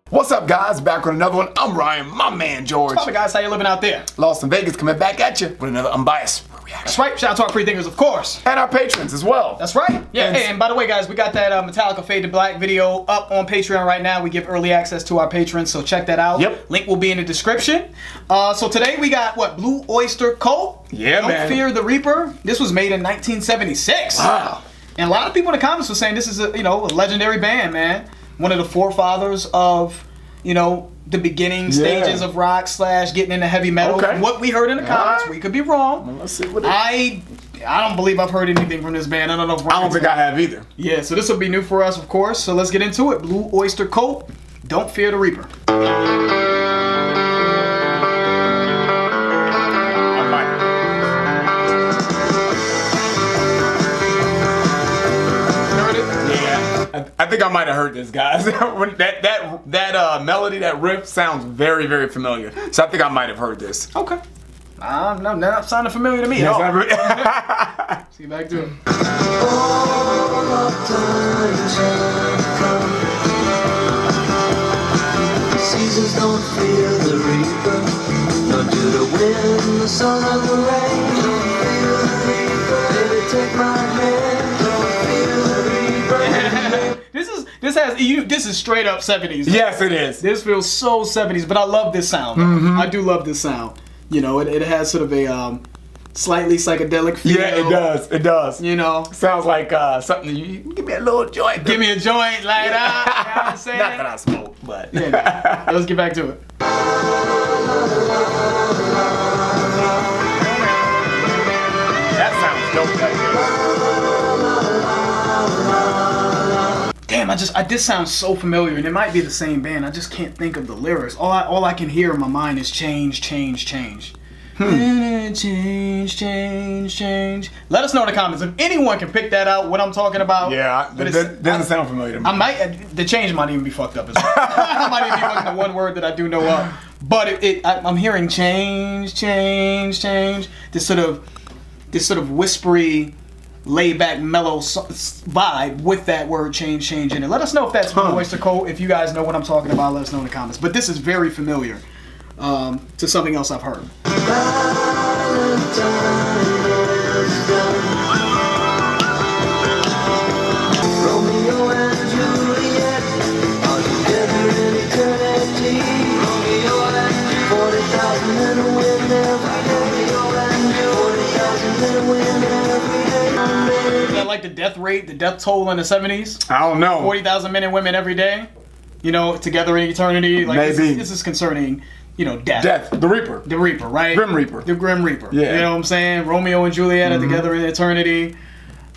What's up, guys? Back with another one. I'm Ryan, my man George. What's up, guys? How you living out there? Lost in Vegas coming back at you with another unbiased reaction. That's right. Shout out to our free thinkers, of course. And our patrons as well. That's right. Yeah. And by the way, guys, we got that Metallica Fade to Black video up on Patreon right now. We give early access to our patrons, so check that out. Yep. Link will be in the description. So today we got what? Blue Oyster Cult. Yeah, Don't man. Fear the Reaper. This was made in 1976. Wow. And a lot of people in the comments were saying this is a legendary band, man. One of the forefathers of the beginning stages of rock / getting into heavy metal. Okay. From what we heard in the comments, we could be wrong. Well, let's see what it I don't believe I've heard anything from this band. I don't know if I don't think I have either. Yeah, so this will be new for us, of course. So let's get into it. Blue Oyster Cult, Don't Fear the Reaper. I think I might have heard this, guys. that melody, that riff sounds very, very familiar. So I think I might have heard this. Okay. No, not sounding familiar to me at all. See, back to it. Seasons don't fear the reaper, nor do the wind, the sun, or the rain. Don't fear the reaper, baby, take my hand. Don't fear the reaper. This is straight up 70s. Yes, it is. This feels so 70s, but I love this sound. I do love this sound. It has sort of a slightly psychedelic feel. Yeah, it does. It does. Sounds like something you give me a little joint. Give me a joint, light up. You know what I'm saying? Not that I smoke, but yeah. Let's get back to it. That sounds dope right there. Damn, this sounds so familiar, and it might be the same band. I just can't think of the lyrics. All I can hear in my mind is change, change, change. Change, change, change. Let us know in the comments if anyone can pick that out, what I'm talking about. Yeah, that doesn't sound familiar to me. The change might even be fucked up as well. I might even be fucking the one word that I do know of. But I'm hearing change, change, change. This sort of whispery, laid-back, mellow vibe with that word change, change in it. Let us know if that's Blue Oyster Cult. If you guys know what I'm talking about, let us know in the comments. But this is very familiar to something else I've heard. Romeo and Juliet are together in eternity. Romeo and 40,000 men win every day. Romeo and 40,000 men win every day. Is that like the death rate, the death toll in the 70s? I don't know. 40,000 men and women every day? Together in eternity? Like Maybe. This is concerning, death. Death. The Reaper. The Reaper, right? Grim Reaper. The Grim Reaper. Yeah. You know what I'm saying? Romeo and Juliet are together in eternity.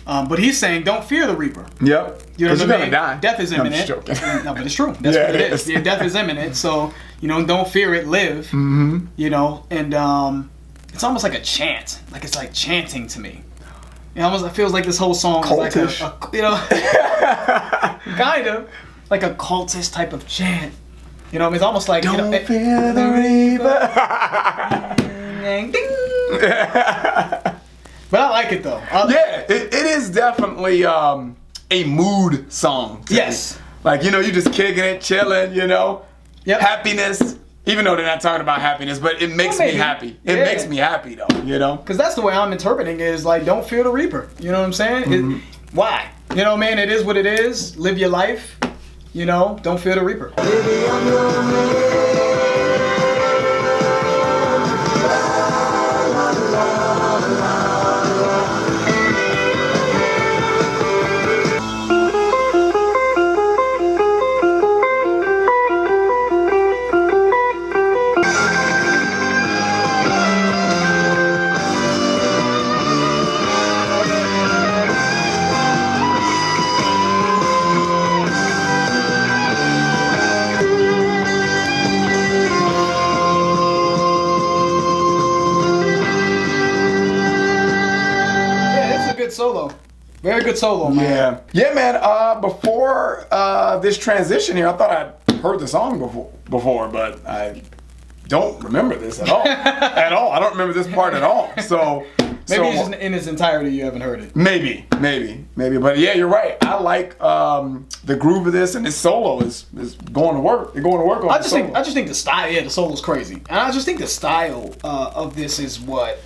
But he's saying, don't fear the Reaper. Yep. You know what I mean? You're gonna die. Death is imminent. No, I'm just joking. No, but it's true. That's what it is. Yeah, death is imminent. So, don't fear it, live. And it's almost like a chant. Like it's like chanting to me. It feels like this whole song Cultish. is like kind of like a cultist type of chant. It's almost like Don't fear the Reaper. Ding. But I like it though. Yeah, it is definitely a mood song. Yes. Me. Like, you just kicking it, chilling, Yep. Happiness. Even though they're not talking about happiness, but it makes me happy. It makes me happy though, Because that's the way I'm interpreting it, is like, don't fear the Reaper. You know what I'm saying? Why? Man, it is what it is. Live your life. Don't fear the Reaper. Baby, I'm your man. Solo. Very good solo, man. Yeah, man. Before this transition here, I thought I'd heard the song before, but I don't remember this at all. At all. I don't remember this part at all. So Maybe it's just in its entirety you haven't heard it. Maybe. But yeah, you're right. I like the groove of this, and this solo is going to work. They're going to work on I the just solo. think the style, the solo's crazy, and I just think the style of this is what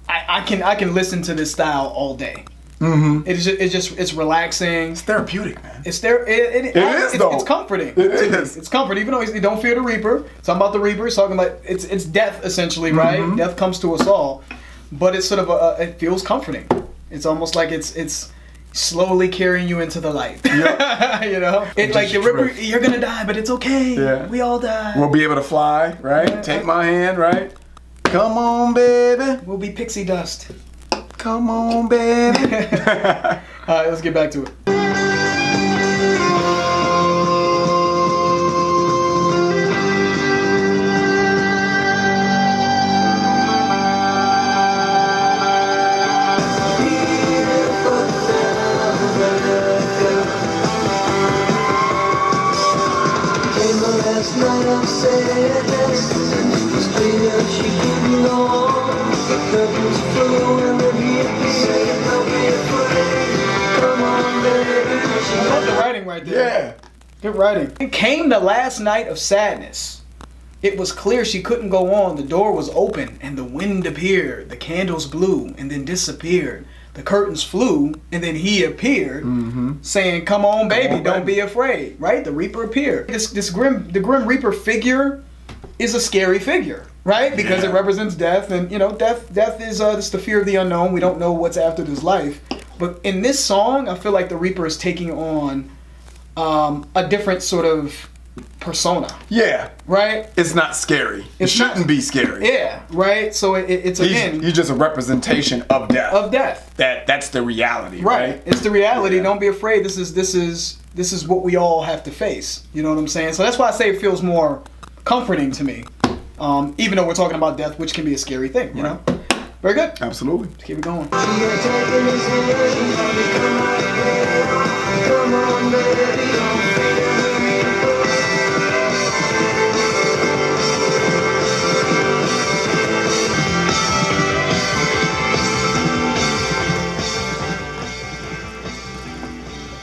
I can listen to this style all day. Mm-hmm. It's relaxing. It's therapeutic, man. It is though. It's comforting. It is. It's comforting, even though you don't fear the Reaper. Talking about the Reaper, it's talking about it's death essentially, right? Mm-hmm. Death comes to us all, but it's sort of it feels comforting. It's almost like it's slowly carrying you into the light. Yep. You know, it's like the Reaper. You're gonna die, but it's okay. Yeah. We all die. We'll be able to fly, right? Yeah. Take my hand, right? Come on, baby. We'll be pixie dust. Come on, baby. All right, let's get back to it. Last night of sadness, the street she couldn't go on. The curtains flew and the hippie said, "Don't be afraid. Come on, baby." I love the writing right there. Yeah. Good writing. It came the last night of sadness. It was clear she couldn't go on. The door was open and the wind appeared. The candles blew and then disappeared. The curtains flew and then he appeared, saying, "Come on, baby, don't be afraid." Right? The Reaper appeared. The Grim Reaper figure is a scary figure, right? Because it represents death, and death is it's the fear of the unknown. We don't know what's after this life. But in this song, I feel like the Reaper is taking on a different sort of persona. Yeah. Right? It's not scary. It shouldn't be scary. Yeah, right? So it's again... He's just a representation of death. Of death. That's the reality, right? It's the reality. Yeah. Don't be afraid. This is what we all have to face. You know what I'm saying? So that's why I say it feels more comforting to me. Even though we're talking about death, which can be a scary thing, you know? Very good. Absolutely. Let's keep it going. Come on, baby, don't fear the Reaper.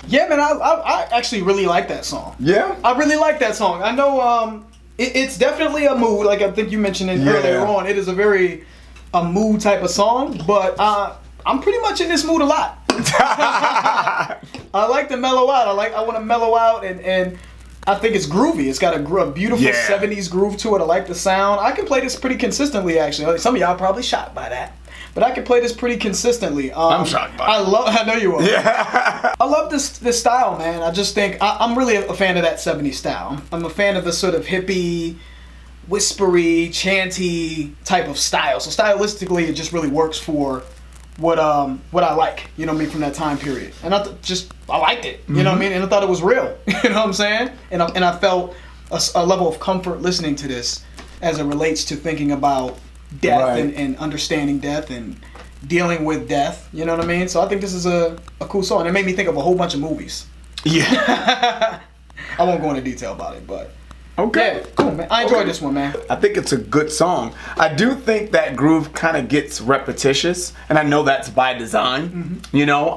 Yeah, man, I actually really like that song. Yeah? I really like that song. I know it's definitely a mood, like I think you mentioned it earlier on. It is a mood type of song, but I'm pretty much in this mood a lot. I like to mellow out. I want to mellow out, and I think it's groovy. It's got a beautiful 70s groove to it. I like the sound. I can play this pretty consistently, actually. Like, some of y'all are probably shocked by that. But I can play this pretty consistently. I'm shocked by it. I know you are. Yeah. I love this style, man. I just think I'm really a fan of that 70s style. I'm a fan of the sort of hippie, whispery, chanty type of style. So stylistically, it just really works for what I like. You know what I mean, from that time period. And I liked it. You know what I mean, and I thought it was real. You know what I'm saying? And I felt a level of comfort listening to this as it relates to thinking about death and understanding death and dealing with death. You know what I mean? So I think this is a cool song. It made me think of a whole bunch of movies. Yeah. I won't go into detail about it, but okay. Yeah, cool, man. I enjoyed this one, man. I think it's a good song. I do think that groove kind of gets repetitious, and I know that's by design, you know.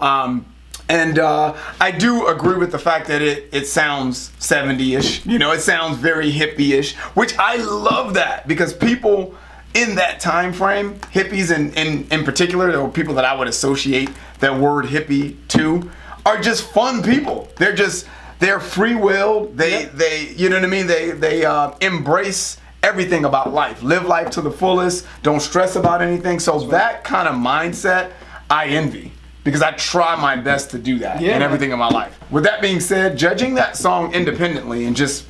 And I do agree with the fact that it sounds 70-ish. You know, it sounds very hippie-ish, which I love that, because people in that time frame, hippies in particular, or people that I would associate that word hippie to, are just fun people. They're free-willed. They you know what I mean? They embrace everything about life. Live life to the fullest. Don't stress about anything. So that kind of mindset, I envy, because I try my best to do that in everything in my life. With that being said, judging that song independently and just,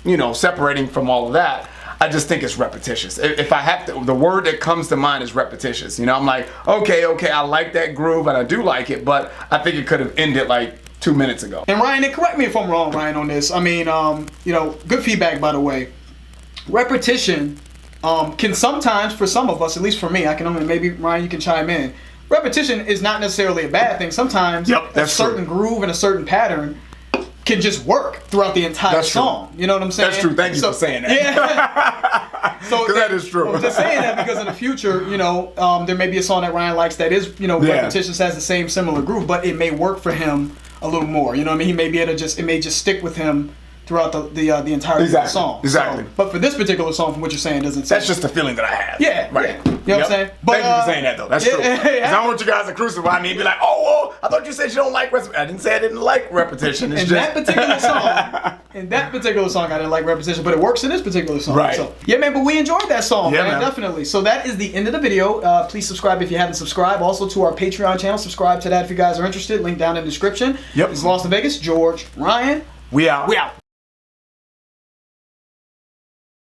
you know, separating from all of that, I just think it's repetitious. If I have to, the word that comes to mind is repetitious. You know, I'm like, okay, I like that groove and I do like it, but I think it could have ended like 2 minutes ago. And Ryan, and correct me if I'm wrong, Ryan, on this. I mean, you know, good feedback, by the way. Repetition can sometimes, for some of us, at least for me, maybe Ryan, you can chime in. Repetition is not necessarily a bad thing. Sometimes a certain groove and a certain pattern can just work throughout the entire song. You know what I'm saying? That's true. Thank you for saying that. Yeah. So that is true. I'm just saying that because in the future, you know, there may be a song that Ryan likes that is, you know, Yeah. repetitious, has the same similar groove, but it may work for him a little more. You know what I mean? He may be able to it may just stick with him throughout the entirety of the song. Exactly. So, but for this particular song, from what you're saying, doesn't. That's just the feeling that I have. Yeah. Right. Yeah. You know what I'm saying? But, Thank you for saying that, though. That's true. yeah. Because I don't want you guys to crucify me and be like, oh, well, I thought you said you don't like repetition. I didn't say I didn't like repetition. It's In just... that particular song, I didn't like repetition, but it works in this particular song. Right. So, yeah, man, but we enjoyed that song, Yeah, man, man. definitely. So that is the end of the video. Please subscribe if you haven't subscribed. Also to our Patreon channel, subscribe to that if you guys are interested. Link down in the description. Yep. This is Lost in Vegas, George, Ryan. We out. We out.